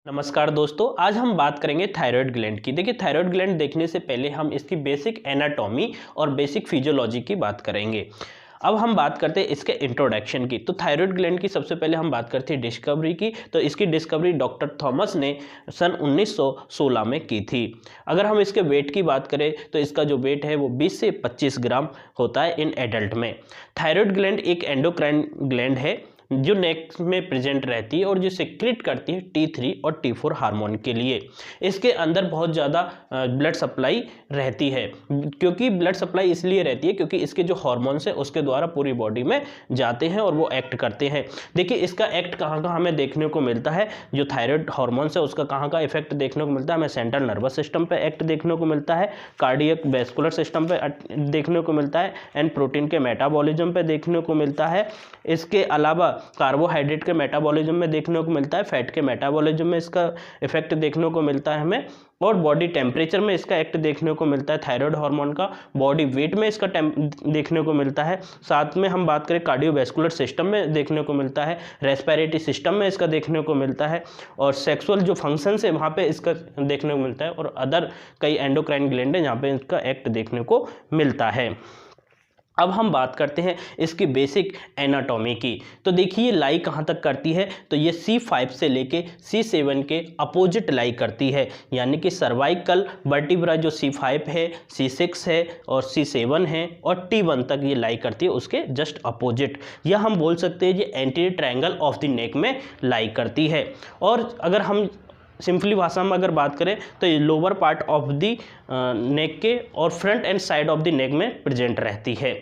नमस्कार दोस्तों, आज हम बात करेंगे थायराइड ग्लैंड की। देखिए, थायराइड ग्लैंड देखने से पहले हम इसकी बेसिक एनाटॉमी और बेसिक फिजियोलॉजी की बात करेंगे। अब हम बात करते हैं इसके इंट्रोडक्शन की। तो थायराइड ग्लैंड की सबसे पहले हम बात करते हैं डिस्कवरी की। तो इसकी डिस्कवरी डॉक्टर थॉमस ने सन 1916 में की थी। अगर हम इसके वेट की बात करें तो इसका जो वेट है वो 20 से 25 ग्राम होता है इन एडल्ट में। थायराइड ग्लैंड एक एंडोक्राइन ग्लैंड है जो नेक में प्रेजेंट रहती है और जो सिक्रेट करती है T3 और T4 हार्मोन के लिए। इसके अंदर बहुत ज़्यादा ब्लड सप्लाई रहती है, क्योंकि ब्लड सप्लाई इसलिए रहती है क्योंकि इसके जो हार्मोन्स है उसके द्वारा पूरी बॉडी में जाते हैं और वो एक्ट करते हैं। देखिए, इसका एक्ट कहाँ कहाँ हमें देखने को मिलता है। जो थायराइड हार्मोन्स है उसका कहाँ का इफेक्ट देखने को मिलता है, हमें सेंट्रल नर्वस सिस्टम पे एक्ट देखने को मिलता है, कार्डियक वेस्कुलर सिस्टम पे देखने को मिलता है एंड प्रोटीन के मेटाबॉलिज्म पे देखने को मिलता है। इसके अलावा कार्बोहाइड्रेट के मेटाबॉलिज्म में देखने को मिलता है, फैट के मेटाबॉलिज्म में इसका इफेक्ट देखने को मिलता है हमें, और बॉडी टेम्परेचर में इसका एक्ट देखने को मिलता है थायराइड हार्मोन का, बॉडी वेट में इसका देखने को मिलता है। साथ में हम बात करें कार्डियोवैस्कुलर सिस्टम में देखने को मिलता है, रेस्पिरेटरी सिस्टम में इसका देखने को मिलता है, और सेक्सुअल जो फंक्शंस है वहाँ पे इसका देखने को मिलता है, और अदर कई एंडोक्राइन ग्लैंड है जहाँ पे इसका एक्ट देखने को मिलता है। अब हम बात करते हैं इसकी बेसिक एनाटॉमी की। तो देखिए, लाई कहाँ तक करती है, तो ये C5 से लेके C7 के अपोजिट लाई करती है, यानी कि सर्वाइकल वर्टिब्रा जो C5 है, C6 है और C7 है और T1 तक ये लाई करती है उसके जस्ट अपोजिट, या हम बोल सकते हैं ये anterior triangle of the neck में लाई करती है। और अगर हम सिंपली भाषा में अगर बात करें तो ये lower part of the neck के और front end side of the neck में प्रेजेंट रहती है।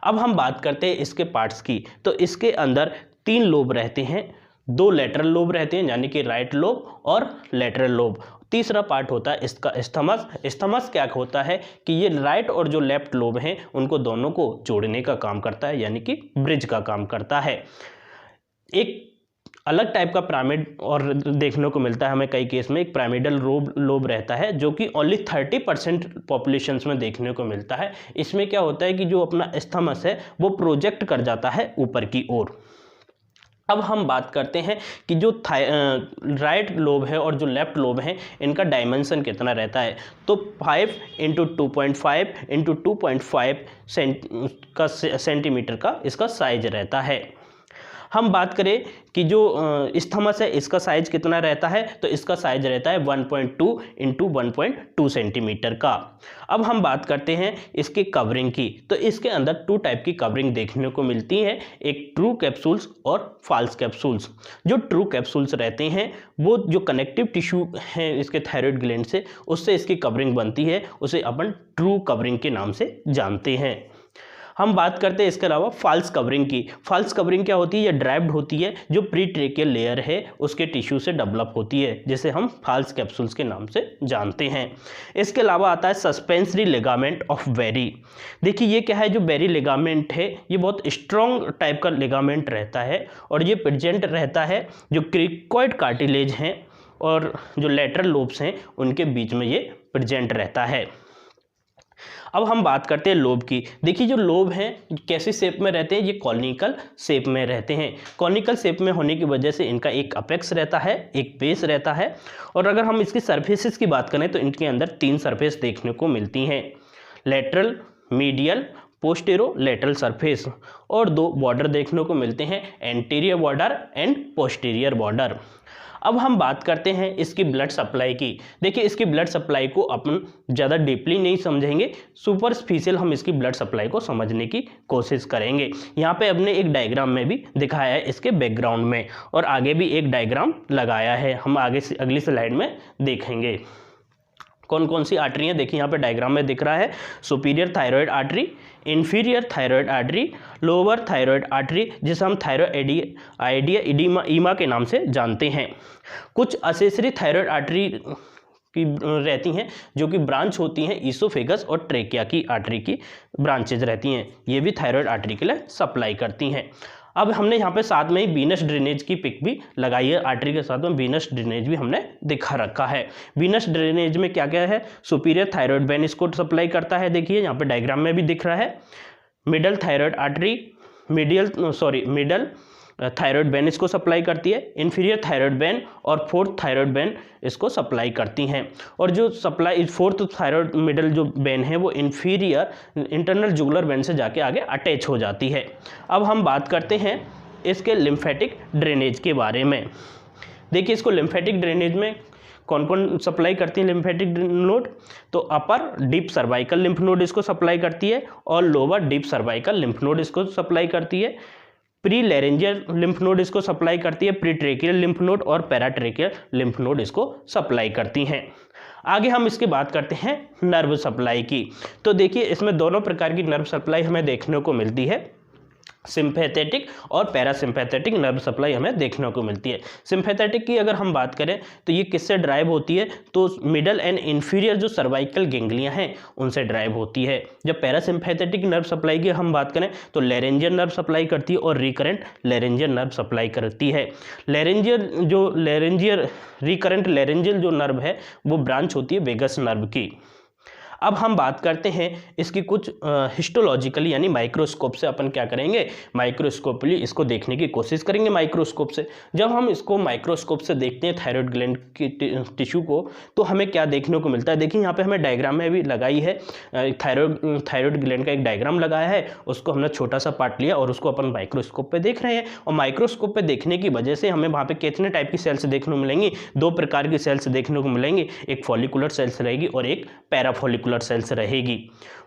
अब हम बात करते हैं इसके पार्ट्स की। तो इसके अंदर 3 लोब रहते हैं, 2 लेटरल लोब रहते हैं यानी कि राइट लोब और लेटरल लोब। तीसरा पार्ट होता है इसका स्थमस। स्थमस क्या होता है कि ये राइट और जो लेफ्ट लोब हैं उनको दोनों को जोड़ने का काम करता है, यानी कि ब्रिज का काम करता है। एक अलग टाइप का पिरामिड और देखने को मिलता है हमें कई केस में, एक पिरामिडल लोब रहता है जो कि ओनली 30% पॉपुलेशंस में देखने को मिलता है। इसमें क्या होता है कि जो अपना स्थमस है वो प्रोजेक्ट कर जाता है ऊपर की ओर। अब हम बात करते हैं कि जो राइट लोब है और जो लेफ्ट लोब है इनका डायमेंशन कितना रहता है। तो 5 × 2.5 × 2.5 सेंटीमीटर का इसका साइज रहता है। हम बात करें कि जो स्थमस है इसका साइज कितना रहता है, तो इसका साइज रहता है 1.2 × 1.2 सेंटीमीटर का। अब हम बात करते हैं इसकी कवरिंग की। तो इसके अंदर 2 टाइप की कवरिंग देखने को मिलती है, एक ट्रू कैप्सूल्स और फॉल्स कैप्सूल्स। जो ट्रू कैप्सूल्स रहते हैं वो जो कनेक्टिव टिश्यू है इसके थायराइड ग्लैंड से, उससे इसकी कवरिंग बनती है, उसे अपन ट्रू कवरिंग के नाम से जानते हैं। हम बात करते हैं इसके अलावा फॉल्स कवरिंग की। फॉल्स कवरिंग क्या होती है, ये ड्राइव्ड होती है, जो प्री ट्रेकियल लेयर है उसके टिश्यू से डेवलप होती है, जिसे हम फॉल्स कैप्सूल्स के नाम से जानते हैं। इसके अलावा आता है सस्पेंसरी लिगामेंट ऑफ बेरी। देखिए, ये क्या है, जो बेरी लिगामेंट है ये बहुत स्ट्रॉन्ग टाइप का लिगामेंट रहता है और ये प्रेजेंट रहता है जो क्रिकोइड कार्टिलेज हैं और जो लेटरल लोब्स हैं उनके बीच में ये प्रेजेंट रहता है। अब हम बात करते हैं लोब की। देखिए, जो लोब हैं कैसी शेप में रहते हैं, ये कॉनिकल शेप में रहते हैं। कॉनिकल शेप में होने की वजह से इनका एक अपेक्स रहता है, एक बेस रहता है, और अगर हम इसकी सरफेसेस की बात करें तो इनके अंदर 3 सरफेस देखने को मिलती हैं, लेटरल, मीडियल, पोस्टेरो लेटरल सरफेस, और 2 बॉर्डर देखने को मिलते हैं, anterior border and posterior border. अब हम बात करते हैं इसकी ब्लड सप्लाई की। देखिए, इसकी ब्लड सप्लाई को अपन ज़्यादा डीपली नहीं समझेंगे, सुपरफिशियल हम इसकी ब्लड सप्लाई को समझने की कोशिश करेंगे। यहाँ पे हमने एक डायग्राम में भी दिखाया है इसके बैकग्राउंड में, और आगे भी एक डायग्राम लगाया है, हम आगे से अगली स्लाइड में देखेंगे कौन कौन सी आर्टरी देखिए यहाँ पे डायग्राम में दिख रहा है, superior thyroid artery, inferior thyroid artery, lower thyroid artery, जिसे हम थायराइड आइडिया ईमा के नाम से जानते हैं। कुछ असेसरी थायराइड आर्टरी की रहती हैं जो कि ब्रांच होती हैं ईसोफेगस और ट्रेकिया की आर्टरी की ब्रांचेज रहती हैं, ये भी थायराइड आर्टरी के लिए सप्लाई करती हैं। अब हमने यहाँ पे साथ में ही वीनस ड्रेनेज की पिक भी लगाई है, आर्टरी के साथ में वीनस ड्रेनेज भी हमने दिखा रखा है। वीनस ड्रेनेज में क्या क्या है, सुपीरियर थायराइड वेन इसको सप्लाई करता है, देखिए यहाँ पे डायग्राम में भी दिख रहा है। Middle thyroid artery, middle thyroid when इसको सप्लाई करती है, इंफीरियर थायराइड वेन और फोर्थ थायराइड वेन इसको सप्लाई करती हैं। और जो सप्लाई फोर्थ थायराइड मिडल जो वेन है वो इंफीरियर इंटरनल जुगुलर वेन से जाके आगे अटैच हो जाती है। अब हम बात करते हैं इसके लिम्फेटिक ड्रेनेज के बारे में। देखिए इसको लिम्फेटिक ड्रेनेज में कौन कौन सप्लाई करती है लिम्फेटिक नोड, तो अपर डीप सर्वाइकल लिम्फ नोड इसको सप्लाई करती है और lower deep cervical lymph node इसको सप्लाई करती है। प्री लैरेंजियल लिम्फ नोड इसको सप्लाई करती है, प्री ट्रेकियल लिम्फ नोड और पैराट्रेकियल लिम्फ नोड इसको सप्लाई करती हैं। आगे हम इसकी बात करते हैं नर्व सप्लाई की। तो देखिए इसमें दोनों प्रकार की नर्व सप्लाई हमें देखने को मिलती है, सिंपैथेटिक और पैरासिम्पैथेटिक नर्व सप्लाई हमें देखने को मिलती है। सिंपैथेटिक की अगर हम बात करें तो ये किससे ड्राइव होती है, तो मिडल एंड इंफीरियर जो सर्वाइकल गेंगलियां हैं उनसे ड्राइव होती है। जब पैरासिम्पैथेटिक नर्व सप्लाई की हम बात करें तो लैरेंजियल नर्व सप्लाई करती है और रिकरेंट लैरेंजियल नर्व सप्लाई करती है। लैरेंजियल रिकरेंट लैरेंजियल जो नर्व है वो ब्रांच होती है वेगस नर्व की। अब हम बात करते हैं इसकी कुछ हिस्टोलॉजिकली यानी माइक्रोस्कोप से अपन क्या करेंगे, माइक्रोस्कोपली इसको देखने की कोशिश करेंगे माइक्रोस्कोप से। जब हम इसको माइक्रोस्कोप से देखते हैं थायराइड ग्लैंड की टिश्यू को तो हमें क्या देखने को मिलता है। देखिए यहाँ पे हमें डायग्राम में भी लगाई है, थायराइड ग्लैंड का एक डायग्राम लगाया है, उसको हमने छोटा सा पार्ट लिया और उसको अपन माइक्रोस्कोप पे देख रहे हैं। और माइक्रोस्कोप पे देखने की वजह से हमें वहाँ पे कितने टाइप की सेल्स देखने को मिलेंगी, दो प्रकार की सेल्स देखने को मिलेंगी, एक फॉलिकुलर सेल्स रहेगी और एक पैराफॉलिकुलर सेल्स रहेगी।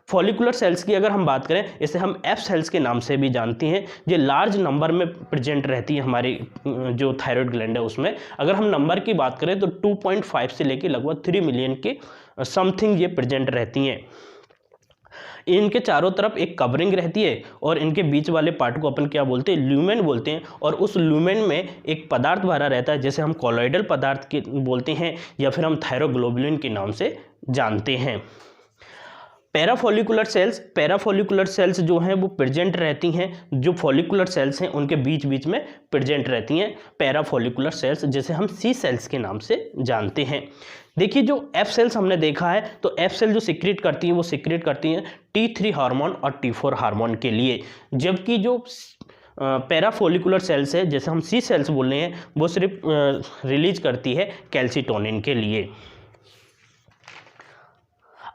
फॉलिकुलर सेल्स की अगर हम बात करें इसे हम एफ सेल्स के नाम से भी जानती हैं, जो लार्ज नंबर में प्रेजेंट रहती है हमारी जो थायराइड ग्लैंड है उसमें। अगर हम नंबर की बात करें तो 2.5 से लेकर लगभग 3 मिलियन के समथिंग ये प्रेजेंट रहती हैं। इनके चारों तरफ एक कवरिंग रहती है और इनके बीच वाले पार्ट को अपन क्या बोलते हैं, ल्यूमेन बोलते हैं। और उस ल्यूमेन में एक पदार्थ भरा रहता है जिसे हम कॉलॉइडल पदार्थ के बोलते हैं या फिर हम थायरोग्लोबुलिन के नाम से जानते हैं। पैराफॉलिकुलर सेल्स जो हैं वो प्रेजेंट रहती हैं, जो फॉलिकुलर सेल्स हैं उनके बीच बीच में प्रेजेंट रहती हैं पैराफॉलिकुलर सेल्स, जिसे हम सी सेल्स के नाम से जानते हैं। देखिए जो एफ सेल्स हमने देखा है तो एफ सेल जो सीक्रेट करती हैं वो सीक्रेट करती हैं T3 हार्मोन और T4 हार्मोन के लिए, जबकि जो पैराफॉलिकुलर सेल्स है जैसे हम सी सेल्स बोल रहे हैं वो सिर्फ रिलीज करती है कैल्सिटोनिन के लिए।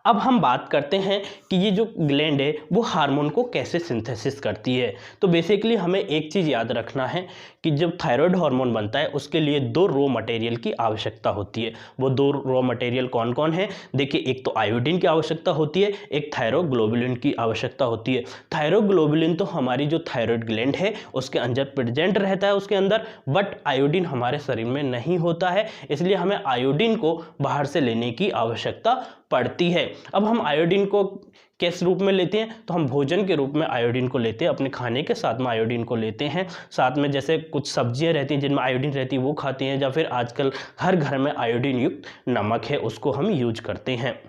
अब हम बात करते हैं कि ये जो ग्लैंड है वो हार्मोन को कैसे सिंथेसिस करती है। तो बेसिकली हमें एक चीज़ याद रखना है कि जब थायराइड हार्मोन बनता है उसके लिए 2 रॉ मटेरियल की आवश्यकता होती है। वो 2 रॉ मटेरियल कौन कौन है, देखिए एक तो आयोडीन की आवश्यकता होती है, एक थायरोग्लोबुलिन की आवश्यकता होती है। थायरोग्लोबुलिन तो हमारी जो थायराइड ग्लैंड है उसके अंदर प्रेजेंट रहता है उसके अंदर, बट आयोडीन हमारे शरीर में नहीं होता है, इसलिए हमें आयोडीन को बाहर से लेने की आवश्यकता पड़ती है। अब हम आयोडीन को किस रूप में लेते हैं, तो हम भोजन के रूप में आयोडीन को लेते हैं, अपने खाने के साथ में आयोडीन को लेते हैं। साथ में जैसे कुछ सब्जियां रहती हैं जिनमें आयोडीन रहती है वो खाते हैं, या फिर आजकल हर घर में आयोडीन युक्त नमक है उसको हम यूज करते हैं।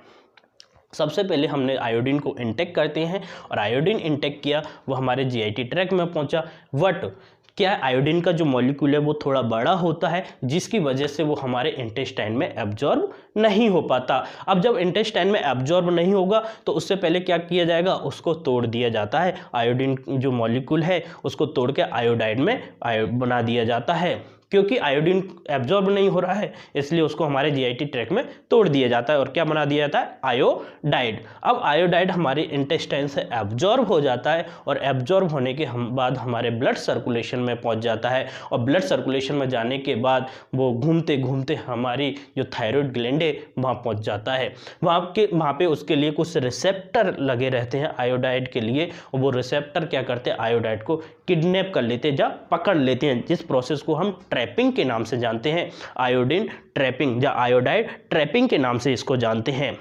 सबसे पहले हमने आयोडीन को इंटेक करते हैं और आयोडीन इंटेक किया वो हमारे जीआईटी ट्रैक्ट में पहुंचा। बट क्या आयोडीन का जो मॉलिक्यूल है वो थोड़ा बड़ा होता है जिसकी वजह से वो हमारे इंटेस्टाइन में एब्जॉर्ब नहीं हो पाता। अब जब इंटेस्टाइन में एब्जॉर्ब नहीं होगा तो उससे पहले क्या किया जाएगा, उसको तोड़ दिया जाता है। आयोडीन जो मॉलिक्यूल है उसको तोड़ के आयोडाइड में बना दिया जाता है। क्योंकि आयोडीन एब्जॉर्ब नहीं हो रहा है इसलिए उसको हमारे जीआईटी ट्रैक्ट में तोड़ दिया जाता है और क्या बना दिया जाता है, आयोडाइड। अब आयोडाइड हमारे इंटेस्टाइन से एब्जॉर्ब हो जाता है और एब्जॉर्ब होने के बाद हमारे ब्लड सर्कुलेशन में पहुंच जाता है और ब्लड सर्कुलेशन में जाने के बाद वो घूमते घूमते हमारी जो थायराइड ग्लैंड है वहाँ पहुँच जाता है। वहाँ पे उसके लिए कुछ रिसेप्टर लगे रहते हैं आयोडाइड के लिए, और वो रिसेप्टर क्या करते हैं, आयोडाइड को किडनैप कर लेते हैं या पकड़ लेते हैं, जिस प्रोसेस को हम ट्रैपिंग के नाम से जानते हैं। आयोडीन ट्रैपिंग या आयोडाइड ट्रैपिंग के नाम से इसको जानते हैं।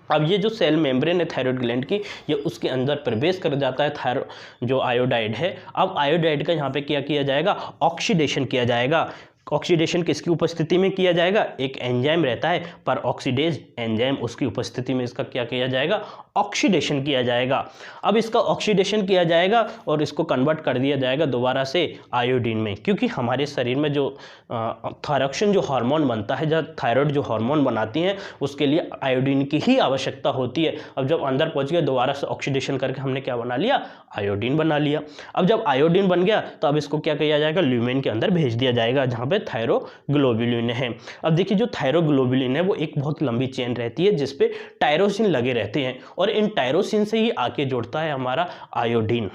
अब ये जो सेल मेम्ब्रेन है थायराइड ग्लैंड की, ये उसके अंदर प्रवेश कर जाता है जो आयोडाइड है। अब आयोडाइड का यहाँ पे क्या किया जाएगा, ऑक्सीडेशन किया जाएगा। ऑक्सीडेशन किसकी उपस्थिति में किया जाएगा, एक एंजाइम रहता है पर ऑक्सीडेज एंजाइम, उसकी उपस्थिति में इसका क्या किया जाएगा, ऑक्सीडेशन किया जाएगा। अब इसका ऑक्सीडेशन किया जाएगा और इसको कन्वर्ट कर दिया जाएगा दोबारा से आयोडीन में, क्योंकि हमारे शरीर में जो थायरॉक्सिन जो हार्मोन बनता है, जब थायराइड जो हार्मोन बनाती हैं उसके लिए आयोडीन की ही आवश्यकता होती है। अब जब अंदर पहुंच गया दोबारा से ऑक्सीडेशन करके हमने क्या बना लिया, आयोडीन बना लिया। अब जब आयोडीन बन गया तो अब इसको क्या किया जाएगा, ल्यूमेन के अंदर भेज दिया जाएगा जहाँ पे थायरोग्लोबुलिन है। अब देखिए जो थायरोग्लोबुलिन है वो एक बहुत लंबी चेन रहती है जिसपे टायरोसिन लगे रहते हैं और इन टायरोसिन से ही आके जुड़ता है हमारा आयोडीन।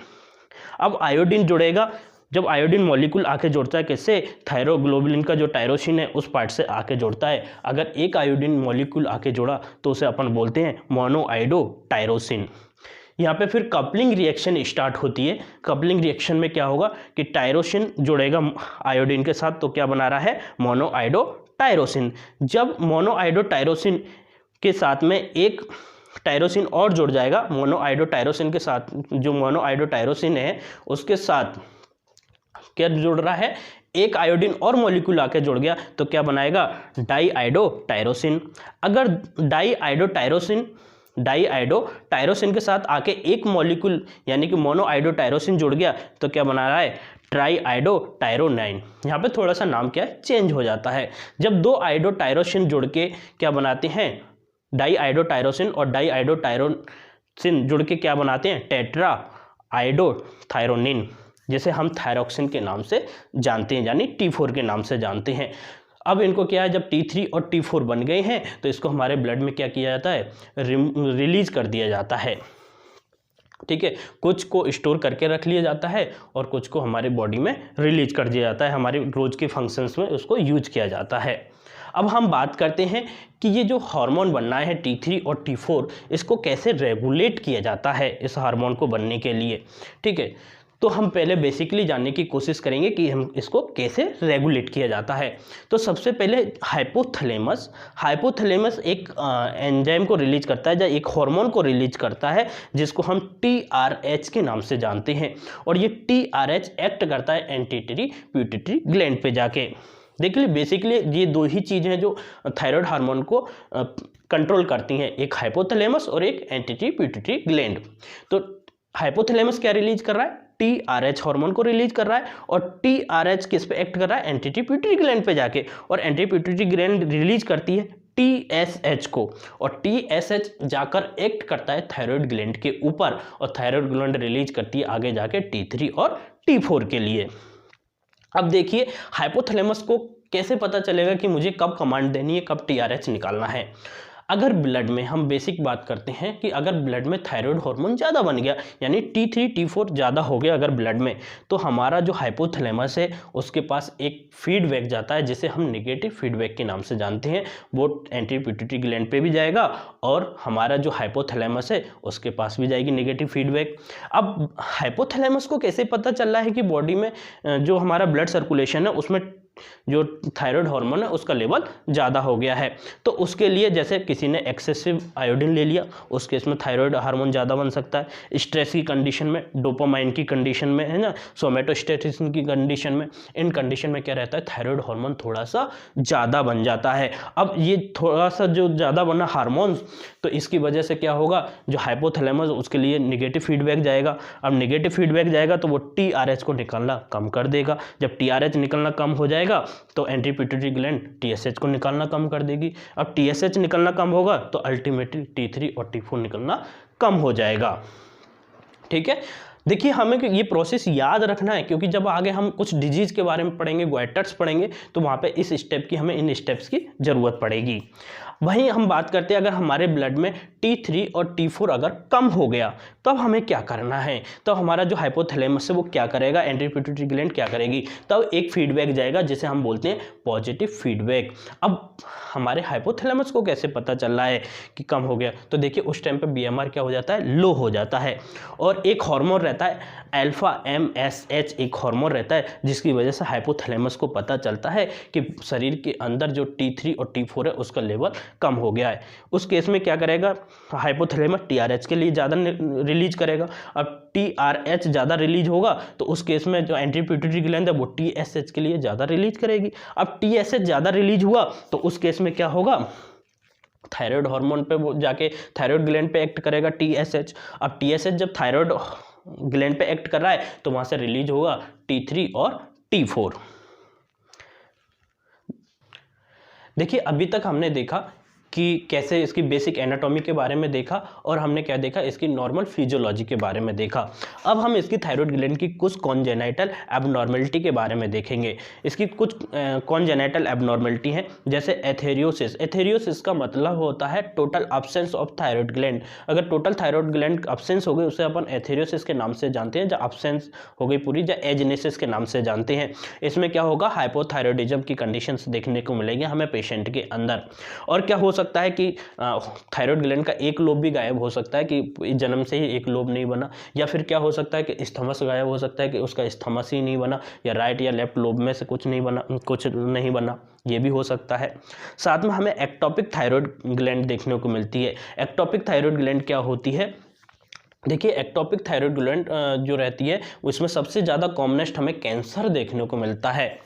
अब आयोडीन जुड़ेगा, जब आयोडीन मॉलिक्यूल आके जुड़ता है किससे, थायरोग्लोबुलिन का जो टायरोसिन है उस पार्ट से आके जुड़ता है। अगर एक आयोडीन मॉलिक्यूल आके जुड़ा तो उसे अपन बोलते हैं मोनोआइडो टायरोसिन। यहाँ पे फिर कपलिंग रिएक्शन स्टार्ट होती है। कपलिंग रिएक्शन में क्या होगा कि टायरोसिन जुड़ेगा आयोडीन के साथ, तो क्या बना रहा है, मोनोआइडो टायरोसिन। जब मोनोआइडो टायरोसिन के साथ में एक टायरोसिन और जुड़ जाएगा, मोनोआइडो टायरोसिन के साथ, जो मोनोआइडो टायरोसिन है उसके साथ क्या जुड़ रहा है, एक आयोडीन और मॉलिक्यूल आके जुड़ गया तो क्या बनाएगा, डाईआइडो टायरोसिन। अगर डाईआइडो टायरोसिन के साथ आके एक मॉलिक्यूल यानी कि मोनोआइडो टायरोसिन जुड़ गया तो क्या बना रहा है, ट्राईआइडो टायरोनाइन। यहाँ पे थोड़ा सा नाम क्या है, चेंज हो जाता है। जब दो आइडो टायरोसिन जुड़ के क्या बनाते हैं, डाईआइडो टायरोसिन, और डाईआइडो टायरोसिन जुड़ के क्या बनाते हैं, टेट्रा आइडो थायरोनिन, जिसे हम थायरॉक्सिन के नाम से जानते हैं, यानी T4 के नाम से जानते हैं। अब इनको क्या है, जब T3 और T4 बन गए हैं तो इसको हमारे ब्लड में क्या किया जाता है, रिलीज कर दिया जाता है। ठीक है, कुछ को स्टोर करके रख लिया जाता है और कुछ को हमारे बॉडी में रिलीज कर दिया जाता है, हमारे रोज के फंक्शंस में उसको यूज किया जाता है। अब हम बात करते हैं कि ये जो हार्मोन बनना है T3 और T4, इसको कैसे रेगुलेट किया जाता है इस हार्मोन को बनने के लिए। ठीक है, तो हम पहले बेसिकली जानने की कोशिश करेंगे कि हम इसको कैसे रेगुलेट किया जाता है। तो सबसे पहले हाइपोथैलेमस एक एंजाइम को रिलीज करता है या एक हार्मोन को रिलीज करता है जिसको हम TRH के नाम से जानते हैं, और ये TRH एक्ट करता है एंटीटरी पिट्यूटरी ग्लैंड पे जाके। देखिए बेसिकली ये दो ही चीज़ें हैं जो थायराइड हार्मोन को कंट्रोल करती हैं, एक हाइपोथैलेमस और एक एंटीटरी पिट्यूटरी ग्लैंड। तो हाइपोथैलेमस क्या रिलीज कर रहा है, TRH हार्मोन को रिलीज कर रहा है, और TRH किस पे एक्ट कर रहा है, एंटीटरी पिट्यूटरी ग्लैंड पे जाके, और एंटीटरी पिट्यूटरी ग्लैंड रिलीज करती है TSH को, और TSH जाकर एक्ट करता है थायराइड ग्लैंड के ऊपर, और थायराइड ग्लैंड रिलीज करती है आगे जाके T3 और T4 के लिए। अब देखिए हाइपोथैलेमस को कैसे पता चलेगा कि मुझे कब कमांड देनी है, कब TRH निकालना है। अगर ब्लड में, हम बेसिक बात करते हैं कि अगर ब्लड में थायराइड हार्मोन ज़्यादा बन गया यानी T3 T4 ज़्यादा हो गया अगर ब्लड में, तो हमारा जो हाइपोथैलेमस है उसके पास एक फीडबैक जाता है जिसे हम नेगेटिव फीडबैक के नाम से जानते हैं। वो एंटीटरी पिट्यूटरी ग्लैंड पे भी जाएगा और हमारा जो हाइपोथैलेमस है उसके पास भी जाएगी नेगेटिव फीडबैक। अब हाइपोथैलेमस को कैसे पता चल रहा है कि बॉडी में जो हमारा ब्लड सर्कुलेशन है उसमें जो थायराइड हार्मोन है उसका लेवल ज़्यादा हो गया है, तो उसके लिए जैसे किसी ने एक्सेसिव आयोडीन ले लिया, उस केस में थायराइड हार्मोन ज़्यादा बन सकता है। स्ट्रेस की कंडीशन में, डोपामाइन की कंडीशन में, है ना, सोमेटोस्टेटिन की कंडीशन में, इन कंडीशन में क्या रहता है, थायराइड हार्मोन थोड़ा सा ज़्यादा बन जाता है। अब ये थोड़ा सा जो ज़्यादा बना हार्मोन, तो इसकी वजह से क्या होगा, जो हाइपोथैलेमस उसके लिए निगेटिव फीडबैक जाएगा। अब निगेटिव फीडबैक जाएगा तो वो TRH को निकालना कम कर देगा। जब TRH निकलना कम हो जाएगा तो एंटीटरी पिट्यूटरी ग्लैंड TSH को निकालना कम कर देगी। अब TSH निकलना कम होगा तो अल्टीमेटली T3 और T4 निकलना कम हो जाएगा। ठीक है, देखिए हमें ये प्रोसेस याद रखना है क्योंकि जब आगे हम कुछ डिजीज के बारे में पढ़ेंगे, गोइटर्स पढ़ेंगे, तो वहाँ पे इस स्टेप की, हमें इन स्टेप्स की ज़रूरत पड़ेगी। वहीं हम बात करते हैं अगर हमारे ब्लड में T3 और T4 अगर कम हो गया तब हमें क्या करना है। तो हमारा जो हाइपोथैलेमस है वो क्या करेगा, एंटीटरी पिट्यूटरी ग्लैंड क्या करेगी, तब एक फीडबैक जाएगा जिसे हम बोलते हैं पॉजिटिव फीडबैक। अब हमारे हाइपोथैलेमस को कैसे पता चल रहा है कि कम हो गया, तो देखिए उस टाइम पे BMR क्या हो जाता है, लो हो जाता है, और एक हार्मोन रहता है अल्फा MSH, एक हार्मोन रहता है जिसकी वजह से हाइपोथैलेमस को पता चलता है कि शरीर के अंदर जो T3 और T4 है उसका लेवल कम हो गया है। उस केस में क्या करेगा हाइपोथैलेमस, TRH के लिए ज़्यादा रिलीज करेगा। अब TRH ज़्यादा रिलीज होगा तो उस केस में जो एंटीटरी पिट्यूटरी ग्लैंड है वो TSH के लिए ज़्यादा रिलीज करेगी। अब TSH ज़्यादा रिलीज हुआ तो उस केस में क्या होगा, थायराइड हार्मोन पे वो जाके थायराइड ग्लैंड पे एक्ट करेगा TSH। अब TSH जब थायराइड ग्लैंड पे एक्ट कर रहा है तो वहाँ से रिलीज होगा T3 और T4। देखिए अभी तक हमने देखा कि कैसे इसकी बेसिक एनाटॉमी के बारे में देखा और हमने क्या देखा, इसकी नॉर्मल फिजियोलॉजी के बारे में देखा। अब हम इसकी थायराइड ग्लैंड की कुछ कॉन्जेनाइटल एबनॉर्मेलिटी के बारे में देखेंगे। इसकी कुछ कॉन्जेनाइटल एबनॉर्मेलिटी हैं, जैसे एथेरियोसिस। एथेरियोसिस का मतलब होता है total absence of thyroid gland. अगर टोटल थायराइड ग्लैंड अब्सेंस हो गई उसे अपन एथेरियोसिस के नाम से जानते हैं, जब अब्सेंस हो गई पूरी, या एजनेसिस के नाम से जानते हैं। इसमें क्या होगा, हाइपोथायरॉयडिज्म की कंडीशंस देखने को मिलेगी हमें पेशेंट के अंदर। और क्या हो सकता है कि थायराइड ग्लैंड का एक लोब भी गायब हो सकता है, कि जन्म से ही एक लोब नहीं बना, या फिर क्या हो सकता है कि स्थमस गायब हो सकता है, कि उसका स्थमस ही नहीं बना, या राइट या लेफ्ट लोब में से कुछ नहीं बना, ये भी हो सकता है। साथ में हमें एक्टोपिक थायराइड ग्लैंड देखने को मिलती है। एक्टोपिक थायराइड ग्लैंड क्या होती है, देखिए एक्टोपिक थायराइड ग्लैंड जो रहती है उसमें सबसे ज़्यादा कॉमनेस्ट हमें कैंसर देखने को मिलता है।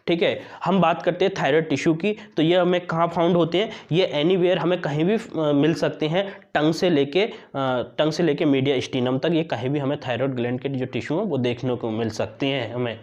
ठीक है, हम बात करते हैं थायराइड टिश्यू की, तो ये हमें कहाँ फाउंड होते हैं, ये एनीवेयर हमें कहीं भी मिल सकते हैं, टंग से लेके मीडिया स्टीनम तक, ये कहीं भी हमें थायराइड ग्लैंड के जो टिश्यू हैं वो देखने को मिल सकते हैं हमें।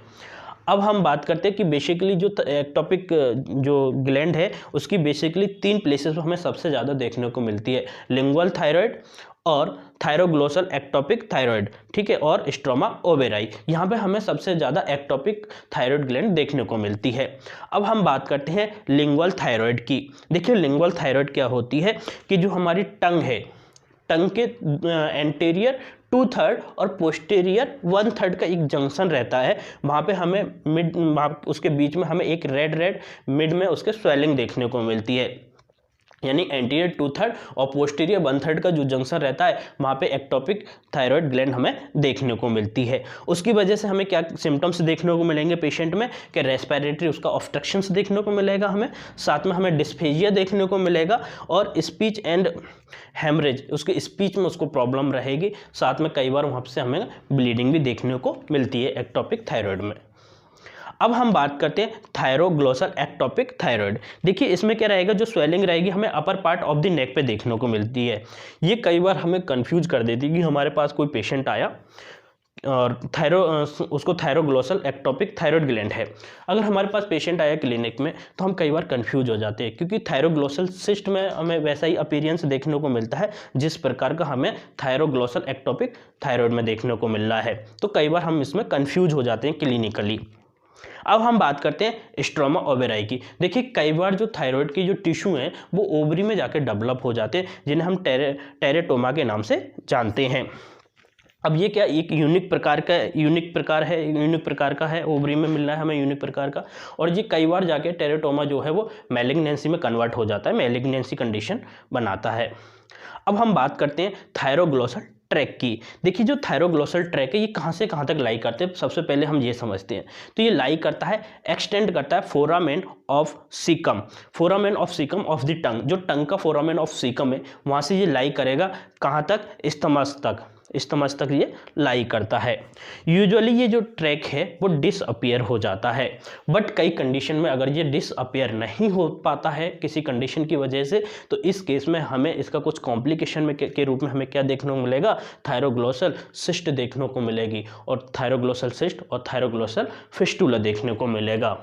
अब हम बात करते हैं कि बेसिकली जो एक्टोपिक जो ग्लैंड है उसकी बेसिकली 3 प्लेसेस पर हमें सबसे ज़्यादा देखने को मिलती है, लिंगुअल थायराइड और थायरोग्लोसल एक्टोपिक थायराइड, ठीक है, और स्ट्रोमा ओवेराई। यहाँ पे हमें सबसे ज़्यादा एक्टोपिक थायराइड ग्लैंड देखने को मिलती है। अब हम बात करते हैं लिंगुअल थायराइड की। देखिए लिंगुअल थायराइड क्या होती है कि जो हमारी टंग है, टंग के एंटीरियर 2/3 और पोस्टीरियर 1/3 का एक जंक्शन रहता है, वहाँ पे हमें उसके बीच में हमें एक रेड मिड में उसके स्वेलिंग देखने को मिलती है। यानी एंटीरियर 2/3 और पोस्टीरियर 1/3 का जो जंक्शन रहता है वहाँ पे एक्टोपिक थायराइड ग्लैंड हमें देखने को मिलती है। उसकी वजह से हमें क्या सिम्टम्स देखने को मिलेंगे पेशेंट में, कि रेस्पिरेटरी उसका ऑब्स्ट्रक्शंस देखने को मिलेगा हमें, साथ में हमें डिस्फेजिया देखने को मिलेगा, और स्पीच एंड हेमरेज, उसके स्पीच में उसको प्रॉब्लम रहेगी, साथ में कई बार वहाँ से हमें ब्लीडिंग भी देखने को मिलती है एक्टोपिक थायराइड में। अब हम बात करते हैं थायरोग्लोसल एक्टोपिक थायराइड। देखिए इसमें क्या रहेगा, जो स्वेलिंग रहेगी हमें upper part of the neck पे देखने को मिलती है। ये कई बार हमें कंफ्यूज कर देती है कि हमारे पास कोई पेशेंट आया और उसको थायरोग्लोसल एक्टोपिक थायराइड ग्लैंड है। अगर हमारे पास पेशेंट आया क्लिनिक में तो हम कई बार कंफ्यूज हो जाते हैं, क्योंकि थायरोग्लोसल सिस्ट में हमें वैसा ही अपीयरेंस देखने को मिलता है जिस प्रकार का हमें थायरोग्लोसल एक्टोपिक थायराइड में देखने को मिल रहा है, तो कई बार हम इसमें कंफ्यूज हो जाते हैं क्लिनिकली। अब हम बात करते हैं स्ट्रोमा ओवेराई की। देखिए कई बार जो थायराइड की जो टिश्यू हैं वो ओवरी में जाके डेवलप हो जाते हैं, जिन्हें हम टेरेटोमा के नाम से जानते हैं। अब ये क्या एक यूनिक प्रकार का है, ओवरी में मिल रहा है हमें यूनिक प्रकार का, और ये कई बार जाके टेरेटोमा जो है वो मैलिग्नेंसी में कन्वर्ट हो जाता है, मैलिग्नेंसी कंडीशन बनाता है। अब हम बात करते हैं थायरोग्लोसल ट्रैक की। देखिए जो थायरोग्लोसल ट्रैक है ये कहाँ से कहाँ तक लाई करते हैं, सबसे पहले हम ये समझते हैं। तो ये लाई करता है, एक्सटेंड करता है foramen of caecum of the tongue, जो टंग का फोरामेन ऑफ सीकम है वहाँ से ये लाई करेगा कहाँ तक, स्तमस तक ये लाई करता है। यूजुअली ये जो ट्रैक है वो डिसअपियर हो जाता है, बट कई कंडीशन में अगर ये डिसअपियर नहीं हो पाता है किसी कंडीशन की वजह से, तो इस केस में हमें इसका कुछ कॉम्प्लिकेशन में के रूप में हमें क्या देखने को मिलेगा, थायरोग्लोसल सिस्ट देखने को मिलेगी, और थायरोग्लोसल सिस्ट और थायरोग्लोसल फिस्टुला देखने को मिलेगा।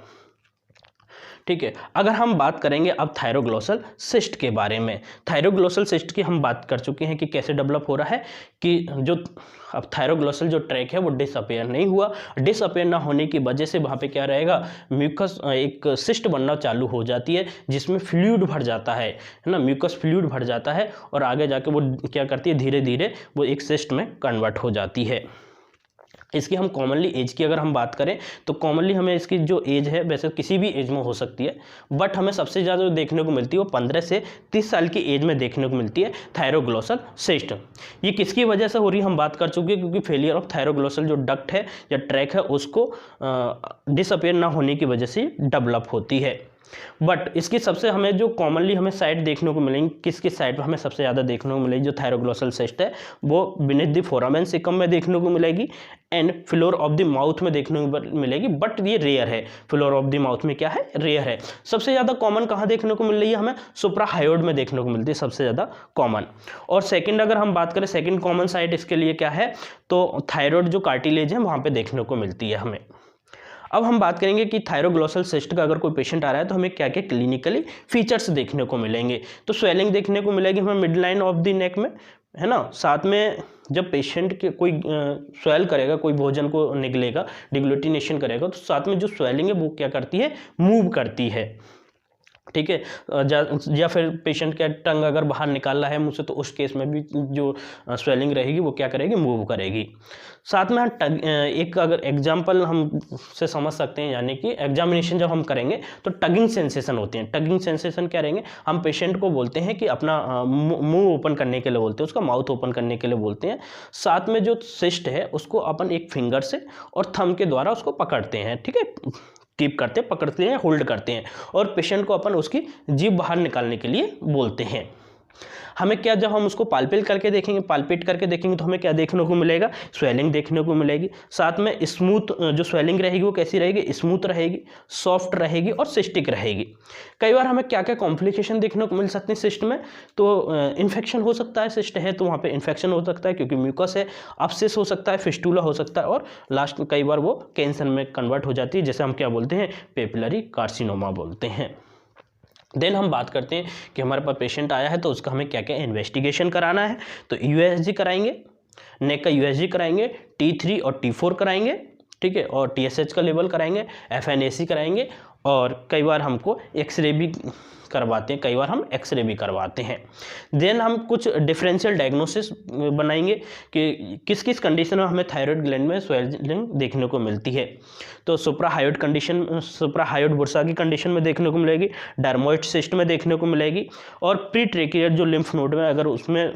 ठीक है, अगर हम बात करेंगे अब थायरोग्लोसल सिस्ट के बारे में। थायरोग्लोसल सिस्ट की हम बात कर चुके हैं कि कैसे डेवलप हो रहा है, कि जो अब थायरोग्लोसल जो ट्रैक है वो डिसअपियर नहीं हुआ, डिसअपियर ना होने की वजह से वहाँ पे क्या रहेगा, म्यूकस एक सिस्ट बनना चालू हो जाती है जिसमें फ्लूइड भर जाता है ना, म्यूकस फ्लूइड भर जाता है, और आगे जाके वो क्या करती है, धीरे धीरे वो एक सिस्ट में कन्वर्ट हो जाती है। इसकी हम कॉमनली एज की अगर हम बात करें तो कॉमनली हमें इसकी जो एज है वैसे किसी भी एज में हो सकती है, बट हमें सबसे ज़्यादा जो देखने को मिलती है वो 15 से 30 साल की एज में देखने को मिलती है थायरोग्लोसल सिस्ट। ये किसकी वजह से हो रही है हम बात कर चुके हैं, क्योंकि फेलियर ऑफ थायरोग्लोसल जो डक्ट है या ट्रैक है उसको डिसअपियर ना होने की वजह से डेवलप होती है। बट इसकी सबसे हमें जो कॉमनली हमें साइड देखने को मिलेंगी, किसकी साइड पर हमें सबसे ज़्यादा देखने को मिलेगी जो थायरोग्लोसल सिस्ट है, वो बिनीथ द फोरामेन सिकम में देखने को मिलेगी and floor of the mouth में देखने को मिलेगी, बट ये रेयर है। फ्लोर ऑफ द माउथ में क्या है, रेयर है। सबसे ज़्यादा कॉमन कहाँ देखने को मिल रही है, हमें सुप्राहायोइड में देखने को मिलती है सबसे ज़्यादा कॉमन। और सेकंड अगर हम बात करें, सेकंड कॉमन साइट इसके लिए क्या है, तो थायराइड जो कार्टिलेज है वहाँ पे देखने को मिलती है हमें। अब हम बात करेंगे कि थायरोग्लोसल सिस्ट का अगर कोई पेशेंट आ रहा है तो हमें क्या क्या क्लिनिकली फीचर्स देखने को मिलेंगे। तो स्वेलिंग देखने को मिलेगी हमें mid line of the neck में, है ना। साथ में जब पेशेंट के कोई स्वेल करेगा, कोई भोजन को निगलेगा, डिग्लूटिनेशन करेगा, तो साथ में जो स्वेलिंग है वो क्या करती है, मूव करती है, ठीक है। या फिर पेशेंट का टंग अगर बाहर निकाल रहा है मुंह से, तो उस केस में भी जो स्वेलिंग रहेगी वो क्या करेगी, मूव करेगी। साथ में एक अगर एग्जाम्पल हम से समझ सकते हैं, यानी कि एग्जामिनेशन जब हम करेंगे तो टगिंग सेंसेशन होती हैं। टगिंग सेंसेशन क्या रहेंगे, हम पेशेंट को बोलते हैं कि अपना मुंह ओपन करने के लिए बोलते हैं, उसका माउथ ओपन करने के लिए बोलते हैं। साथ में जो सिस्ट है उसको अपन एक फिंगर से और थंब के द्वारा उसको पकड़ते हैं, ठीक है, कीप करते हैं, पकड़ते हैं, होल्ड करते हैं, और पेशेंट को अपन उसकी जीभ बाहर निकालने के लिए बोलते हैं। हमें क्या, जब हम उसको पाल्पेट करके देखेंगे तो हमें क्या देखने को मिलेगा, स्वेलिंग देखने को मिलेगी। साथ में स्मूथ जो स्वेलिंग रहेगी वो कैसी रहेगी, स्मूथ रहेगी, सॉफ्ट रहेगी और सिस्टिक रहेगी। कई बार हमें क्या क्या कॉम्प्लिकेशन देखने को मिल सकते हैं सिस्ट में, तो इन्फेक्शन हो सकता है, सिस्ट है तो वहाँ पे इन्फेक्शन हो सकता है क्योंकि म्यूकस है, अब्सेस हो सकता है, फिस्टुला हो सकता है, और लास्ट में कई बार वो कैंसर में कन्वर्ट हो जाती है, जैसे हम क्या बोलते हैं, पेपिलरी कार्सिनोमा बोलते हैं। देन हम बात करते हैं कि हमारे पास पेशेंट आया है तो उसका हमें क्या क्या इन्वेस्टिगेशन कराना है। तो यूएसजी कराएंगे, नेक का यूएसजी कराएंगे, T3 और T4 कराएंगे, ठीक है, और TSH का लेवल कराएंगे, FNAC कराएंगे, और कई बार हमको एक्सरे भी करवाते हैं, कई बार हम एक्सरे भी करवाते हैं। देन हम कुछ डिफरेंशियल डायग्नोसिस बनाएंगे कि किस किस कंडीशन में हमें थायराइड ग्लैंड में स्वेलिंग देखने को मिलती है। तो सुप्राहायोइड कंडीशन, सुप्राहायोइड बुर्सा की कंडीशन में देखने को मिलेगी, डर्मोइड सिस्ट में देखने को मिलेगी, और प्री ट्रेकियर जो लिम्फ नोड में अगर उसमें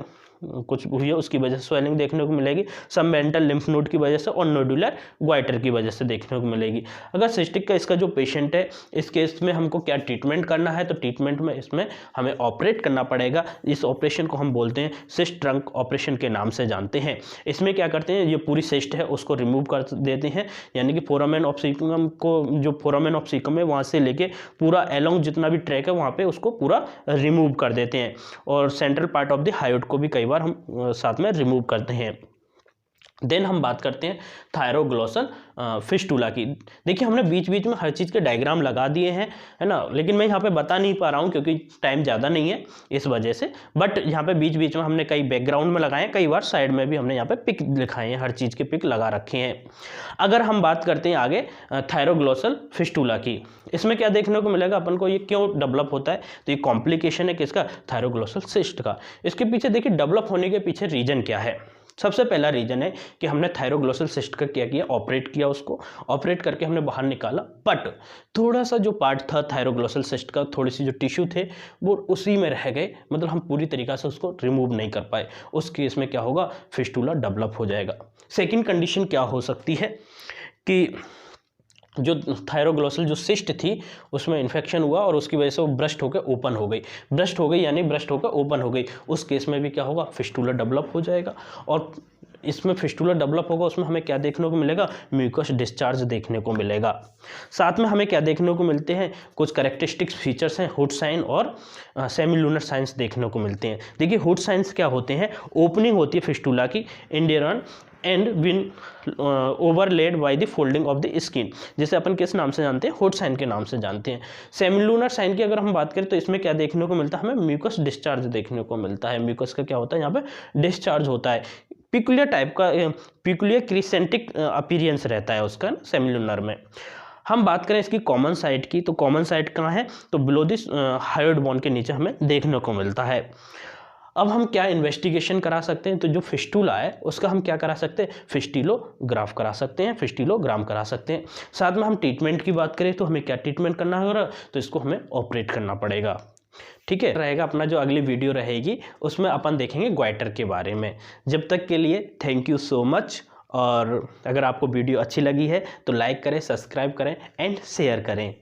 कुछ हुई है उसकी वजह से स्वेलिंग देखने को मिलेगी, सबमेंटल लिम्फ नोड की वजह से और नोडुलर ग्वाइटर की वजह से देखने को मिलेगी। अगर सिस्टिक का इसका जो पेशेंट है, इस केस में हमको क्या ट्रीटमेंट करना है, तो ट्रीटमेंट में इसमें हमें ऑपरेट करना पड़ेगा। इस ऑपरेशन को हम बोलते हैं सिस्ट ट्रंक ऑपरेशन के नाम से जानते हैं। इसमें क्या करते हैं, ये पूरी सिस्ट है उसको रिमूव कर देते हैं, यानी कि फोरामेन ऑफ सीकम को, जो फोरामेन ऑफ सीकम है वहाँ से लेके पूरा एलोंग जितना भी ट्रैक है वहाँ पे उसको पूरा रिमूव कर देते हैं, और central part of the hyoid को भी कई बार हम साथ में रिमूव करते हैं। देन हम बात करते हैं थायरोग्लोसल फिस्टुला की। देखिए हमने बीच बीच में हर चीज़ के डायग्राम लगा दिए हैं, है ना, लेकिन मैं यहाँ पे बता नहीं पा रहा हूँ क्योंकि टाइम ज़्यादा नहीं है इस वजह से, बट यहाँ पे बीच बीच में हमने कई बैकग्राउंड में लगाए हैं, कई बार साइड में भी हमने यहाँ पे पिक लिखाए हैं, हर चीज़ के पिक लगा रखे हैं। अगर हम बात करते हैं आगे थायरोग्लोसल फिस्टुला की, इसमें क्या देखने को मिलेगा अपन को, ये क्यों डेवलप होता है, तो ये कॉम्प्लिकेशन है किसका, थायरोग्लोसल सिस्ट का। इसके पीछे देखिए डेवलप होने के पीछे रीजन क्या है। सबसे पहला रीजन है कि हमने थायरोग्लोसल सिस्ट का क्या किया, ऑपरेट किया, उसको ऑपरेट करके हमने बाहर निकाला, बट थोड़ा सा जो पार्ट था थायरोग्लोसल सिस्ट का, थोड़ी सी जो टिश्यू थे वो उसी में रह गए, मतलब हम पूरी तरीक़ा से उसको रिमूव नहीं कर पाए। उस केस में क्या होगा, फिस्टुला डेवलप हो जाएगा। सेकेंड कंडीशन क्या हो सकती है कि जो थायरोग्लोसल जो सिस्ट थी उसमें इन्फेक्शन हुआ और उसकी वजह से वो ब्रस्ट होकर ओपन हो गई, ब्रस्ट हो गई यानी ब्रस्ट होकर ओपन हो गई। उस केस में भी क्या होगा, फिस्टुला डेवलप हो जाएगा, और इसमें फिस्टुला डेवलप होगा उसमें हमें क्या देखने को मिलेगा, म्यूकस डिस्चार्ज देखने को मिलेगा। साथ में हमें क्या देखने को मिलते हैं, कुछ कैरेक्टरिस्टिक्स फीचर्स हैं, हुड साइन और सेमीलूनर साइंस देखने को मिलते हैं। देखिए हुड साइंस क्या होते हैं, ओपनिंग होती है फिस्टुला की इंडेरन and when overlaid by the folding of the skin, जिसे अपन किस नाम से जानते हैं, हुड साइन के नाम से जानते हैं। सेमिलूनर साइन की अगर हम बात करें तो इसमें क्या देखने को मिलता है, हमें म्यूकस डिस्चार्ज देखने को मिलता है। म्यूकस का क्या होता है, यहाँ पे डिस्चार्ज होता है, पिकुलियर टाइप का, पिकुलियर क्रिसेंटिक अपीयरेंस रहता है उसका सेमिलूनर में। हम बात करें इसकी कॉमन साइट की, तो कॉमन साइट कहाँ है, तो बिलो दिस हायोइड बोन के नीचे हमें देखने को मिलता है। अब हम क्या इन्वेस्टिगेशन करा सकते हैं, तो जो फिस्टुला है उसका हम क्या करा सकते हैं, फिस्टिलोग्राफ करा सकते हैं, फिस्टिलोग्राम करा सकते हैं। साथ में हम ट्रीटमेंट की बात करें तो हमें क्या ट्रीटमेंट करना होगा, तो इसको हमें ऑपरेट करना पड़ेगा, ठीक है। रहेगा अपना जो अगली वीडियो रहेगी उसमें अपन देखेंगे ग्वाइटर के बारे में। जब तक के लिए थैंक यू सो मच, और अगर आपको वीडियो अच्छी लगी है तो लाइक करें, सब्सक्राइब करें एंड शेयर करें।